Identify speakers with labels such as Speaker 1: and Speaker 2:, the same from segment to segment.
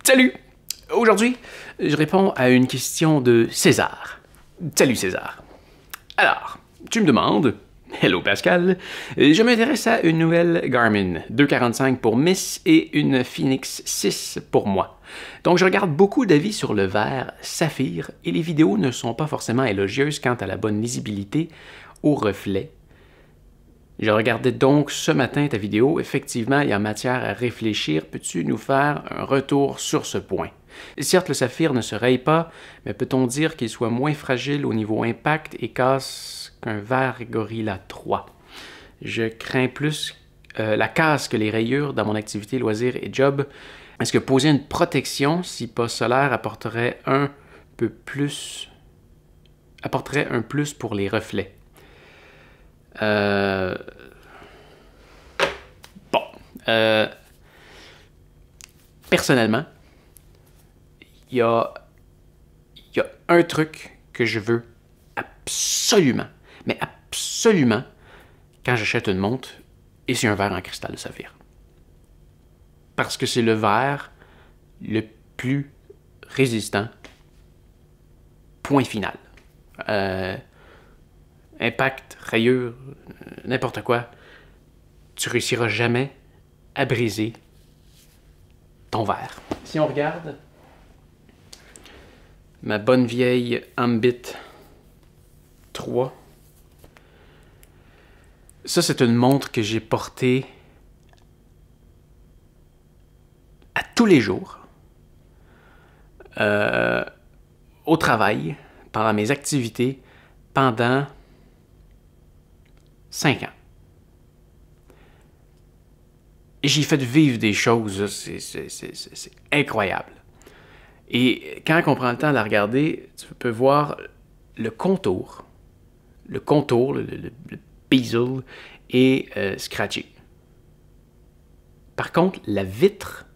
Speaker 1: Salut! Aujourd'hui, je réponds à une question de César. Salut César. Alors, tu me demandes, hello Pascal, je m'intéresse à une nouvelle Garmin 245 pour Miss et une Phoenix 6 pour moi. Donc je regarde beaucoup d'avis sur le verre saphir et les vidéos ne sont pas forcément élogieuses quant à la bonne lisibilité au reflet. Je regardais donc ce matin ta vidéo. Effectivement, il y a matière à réfléchir. Peux-tu nous faire un retour sur ce point? Certes, le saphir ne se raye pas, mais peut-on dire qu'il soit moins fragile au niveau impact et casse qu'un verre Gorilla 3? Je crains plus la casse que les rayures dans mon activité loisir et job. Est-ce que poser une protection, si pas solaire, apporterait un plus pour les reflets? Personnellement, il y a un truc que je veux absolument, mais absolument, quand j'achète une montre, et c'est un verre en cristal de saphir. Parce que c'est le verre le plus résistant. Point final. Impact, rayure, n'importe quoi, tu réussiras jamais à briser ton verre. Si on regarde ma bonne vieille Ambit 3, ça c'est une montre que j'ai portée à tous les jours, au travail, pendant mes activités, pendant 5 ans. Et j'ai fait vivre des choses, c'est incroyable. Et quand on prend le temps de la regarder, tu peux voir le contour, le bezel est scratché. Par contre, la vitre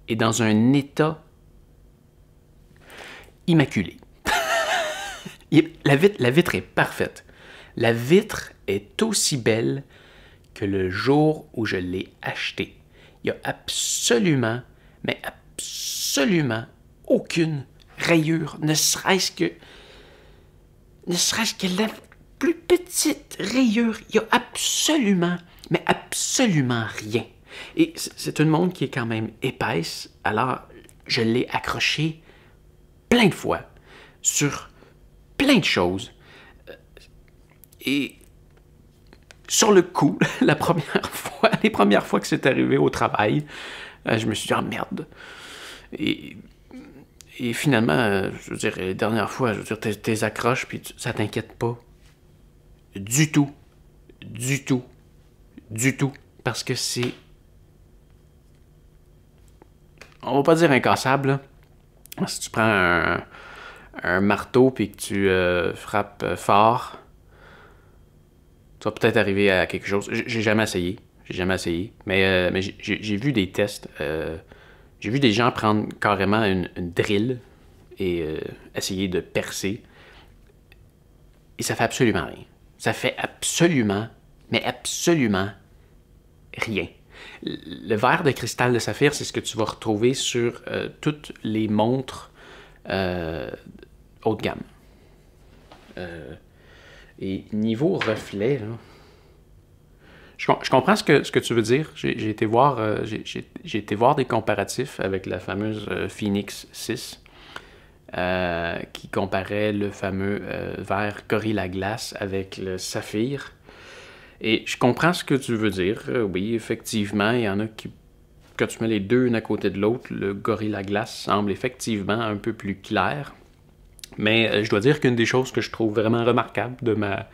Speaker 1: est dans un état immaculé. La vitre est parfaite. La vitre est aussi belle que le jour où je l'ai achetée. Il n'y a absolument, mais absolument aucune rayure, ne serait-ce que la plus petite rayure. Il n'y a absolument, mais absolument rien. Et c'est une montre qui est quand même épaisse, alors je l'ai accrochée plein de fois sur plein de choses. Et sur le coup, les premières fois que c'est arrivé au travail, je me suis dit « Ah merde! » Et finalement, je veux dire, les dernières fois, je veux dire, t'es accroches, puis ça t'inquiète pas. Du tout. Du tout. Du tout. Parce que c'est... On va pas dire incassable, là. Si tu prends un marteau, puis que tu frappes fort, tu vas peut-être arriver à quelque chose. J'ai jamais essayé. Mais j'ai vu des tests. J'ai vu des gens prendre carrément une drill et essayer de percer. Et ça fait absolument rien. Ça fait absolument, mais absolument rien. Le verre de cristal de saphir, c'est ce que tu vas retrouver sur toutes les montres haut de gamme. Et niveau reflet, là, je comprends ce que tu veux dire. J'ai été voir des comparatifs avec la fameuse Phoenix 6 qui comparait le fameux verre Gorilla Glass avec le saphir. Et je comprends ce que tu veux dire. Oui, effectivement, il y en a qui, quand tu mets les deux l'un à côté de l'autre, le Gorilla Glass semble effectivement un peu plus clair. Mais je dois dire qu'une des choses que je trouve vraiment remarquable de ma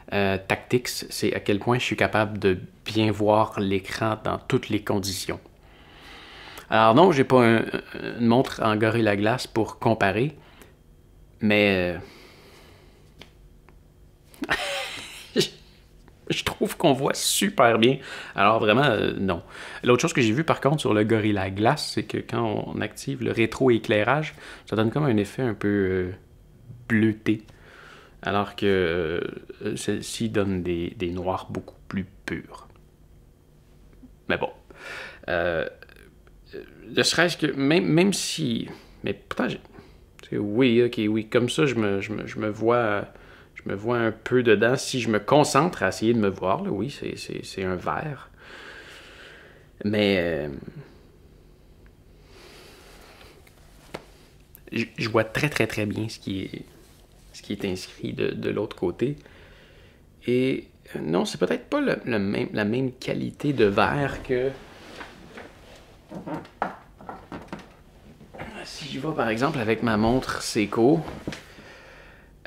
Speaker 1: Tactix, c'est à quel point je suis capable de bien voir l'écran dans toutes les conditions. Alors non, j'ai pas une montre en Gorilla Glass pour comparer, mais je trouve qu'on voit super bien. Alors vraiment, non. L'autre chose que j'ai vu par contre sur le Gorilla Glass, c'est que quand on active le rétroéclairage, ça donne comme un effet un peu bleuté. Alors que celle-ci donne des noirs beaucoup plus purs. Mais bon. ne serait-ce que, même si... Mais pourtant, oui, ok, oui, comme ça, je me vois un peu dedans. Si je me concentre à essayer de me voir, là, oui, c'est un verre. Mais... je vois très, très, très bien ce qui est inscrit de l'autre côté. Et non, c'est peut-être pas la même qualité de verre que... Si je vais par exemple avec ma montre Seiko,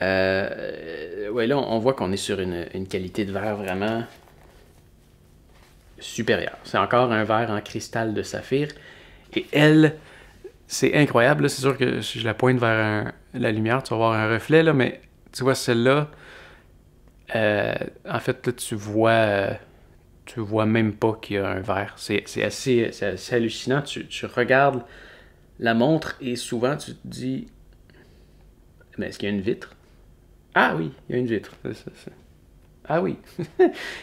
Speaker 1: ouais, là on voit qu'on est sur une qualité de verre vraiment supérieure. C'est encore un verre en cristal de saphir. Et elle, c'est incroyable. Là. C'est sûr que si je la pointe vers la lumière, tu vas voir un reflet, là, mais tu vois celle-là, en fait, là, tu vois même pas qu'il y a un verre. C'est assez hallucinant. Tu regardes la montre et souvent tu te dis, mais est-ce qu'il y a une vitre? Ah oui, il y a une vitre. Ah oui.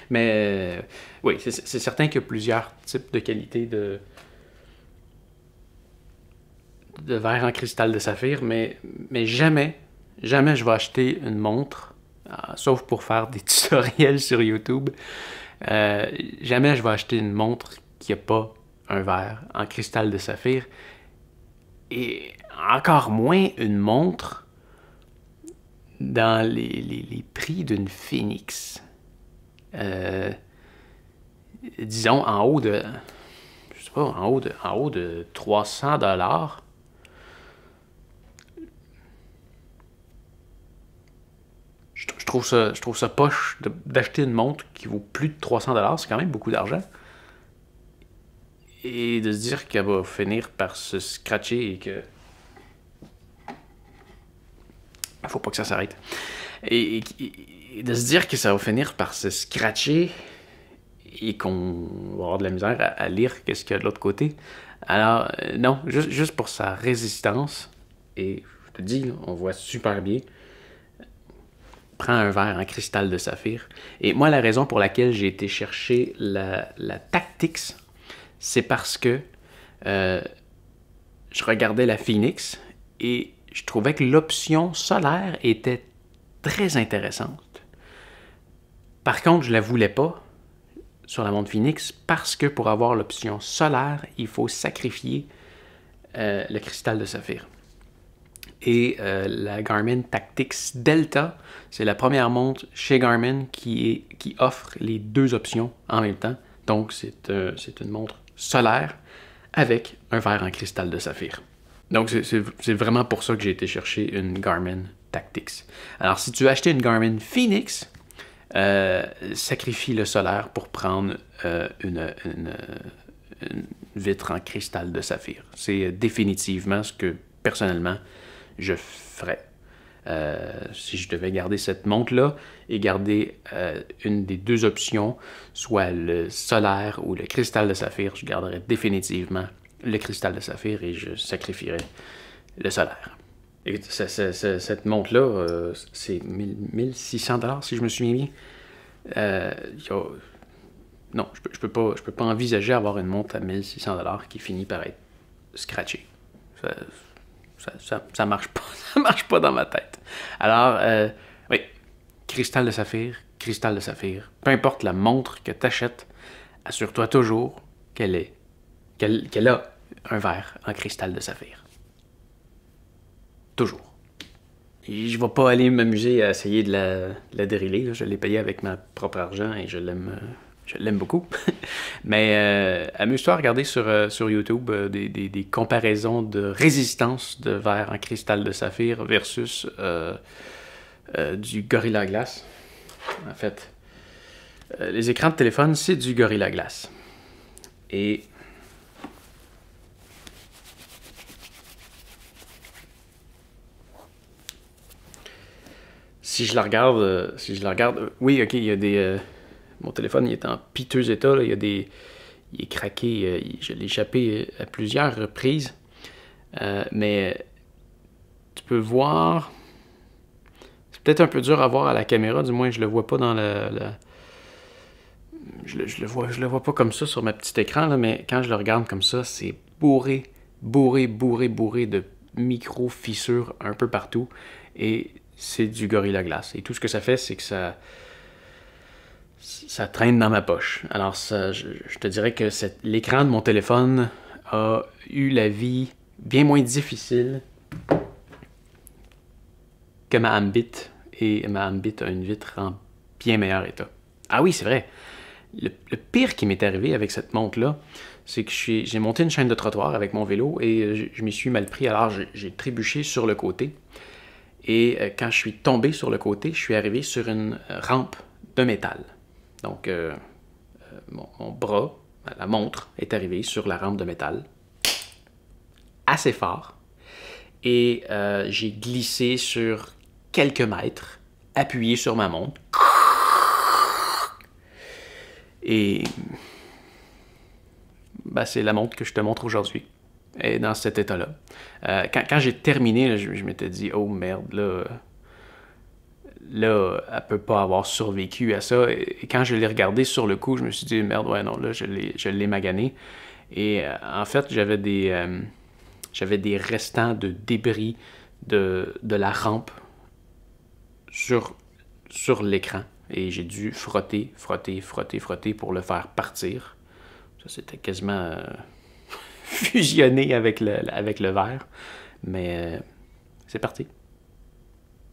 Speaker 1: Mais oui, c'est certain qu'il y a plusieurs types de qualités de verre en cristal de saphir, mais jamais je vais acheter une montre, sauf pour faire des tutoriels sur YouTube. Jamais je vais acheter une montre qui n'a pas un verre en cristal de saphir. Et encore moins une montre dans les prix d'une Phoenix. Disons en haut de... Je sais pas, en haut de 300$. Je trouve ça poche d'acheter une montre qui vaut plus de 300$. C'est quand même beaucoup d'argent. Et de se dire qu'elle va finir par se scratcher et que... Faut pas que ça s'arrête. Et de se dire que ça va finir par se scratcher et qu'on va avoir de la misère à lire qu'est-ce qu'il y a de l'autre côté. Alors, non, juste pour sa résistance, et je te dis, là, on voit super bien, prends un verre en cristal de saphir. Et moi, la raison pour laquelle j'ai été chercher la Tactix, c'est parce que je regardais la Phoenix et je trouvais que l'option solaire était très intéressante. Par contre, je ne la voulais pas sur la montre Phoenix parce que pour avoir l'option solaire, il faut sacrifier le cristal de saphir. Et la Garmin Tactix Delta, c'est la première montre chez Garmin qui offre les deux options en même temps. Donc, c'est une montre solaire avec un verre en cristal de saphir. Donc, c'est vraiment pour ça que j'ai été chercher une Garmin Tactix. Alors, si tu veux acheter une Garmin Phoenix, sacrifie le solaire pour prendre une vitre en cristal de saphir. C'est définitivement ce que, personnellement, je ferais. Si je devais garder cette montre-là et garder une des deux options, soit le solaire ou le cristal de saphir, je garderais définitivement le cristal de saphir et je sacrifierais le solaire. Et cette montre-là, c'est 1600$ si je me souviens bien. Non, je peux pas envisager avoir une montre à 1600$ qui finit par être scratchée. Ça marche pas. Ça marche pas dans ma tête. Alors, oui, cristal de saphir. Peu importe la montre que tu achètes, assure-toi toujours qu'elle a un verre en cristal de saphir. Toujours. Et je ne vais pas aller m'amuser à essayer de la driller. Là. Je l'ai payé avec ma propre argent et je l'aime beaucoup. Mais amuse-toi à regarder sur YouTube des comparaisons de résistance de verre en cristal de saphir versus du Gorilla Glass. En fait, les écrans de téléphone, c'est du Gorilla Glass. Et si je la regarde, oui, ok, il y a des... mon téléphone, il est en piteux état, là, il est craqué, je l'ai échappé à plusieurs reprises, mais tu peux voir, c'est peut-être un peu dur à voir à la caméra, du moins je le vois pas dans je le vois pas comme ça sur ma petite écran, là, mais quand je le regarde comme ça, c'est bourré de micro-fissures un peu partout. Et c'est du Gorilla Glass. Et tout ce que ça fait, c'est que ça traîne dans ma poche. Alors, je te dirais que l'écran de mon téléphone a eu la vie bien moins difficile que ma Ambit. Et ma Ambit a une vitre en bien meilleur état. Ah oui, c'est vrai. Le pire qui m'est arrivé avec cette montre-là, c'est que j'ai monté une chaîne de trottoir avec mon vélo et je m'y suis mal pris. Alors, j'ai trébuché sur le côté. Et quand je suis tombé sur le côté, je suis arrivé sur une rampe de métal. Donc, mon bras, la montre, est arrivée sur la rampe de métal assez fort. Et j'ai glissé sur quelques mètres, appuyé sur ma montre. Et ben, c'est la montre que je te montre aujourd'hui. Elle est dans cet état-là. Quand j'ai terminé, là, je m'étais dit, oh merde, là, elle peut pas avoir survécu à ça. Et quand je l'ai regardé sur le coup, je me suis dit, merde, ouais, non, là, je l'ai magané. Et en fait, j'avais des restants de débris de la rampe sur l'écran. Et j'ai dû frotter pour le faire partir. Ça, c'était quasiment fusionné avec le verre. Mais c'est parti.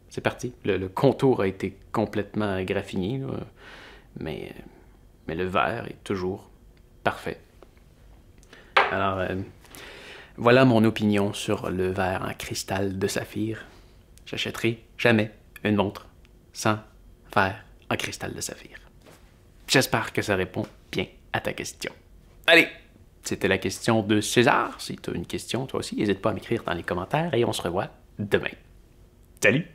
Speaker 1: C'est parti. Le contour a été complètement graffiné, là. Mais le verre est toujours parfait. Alors, voilà mon opinion sur le verre en cristal de saphir. J'achèterai jamais une montre sans verre en cristal de saphir. J'espère que ça répond bien à ta question. Allez, c'était la question de César. Si tu as une question, toi aussi, n'hésite pas à m'écrire dans les commentaires et on se revoit demain. Salut!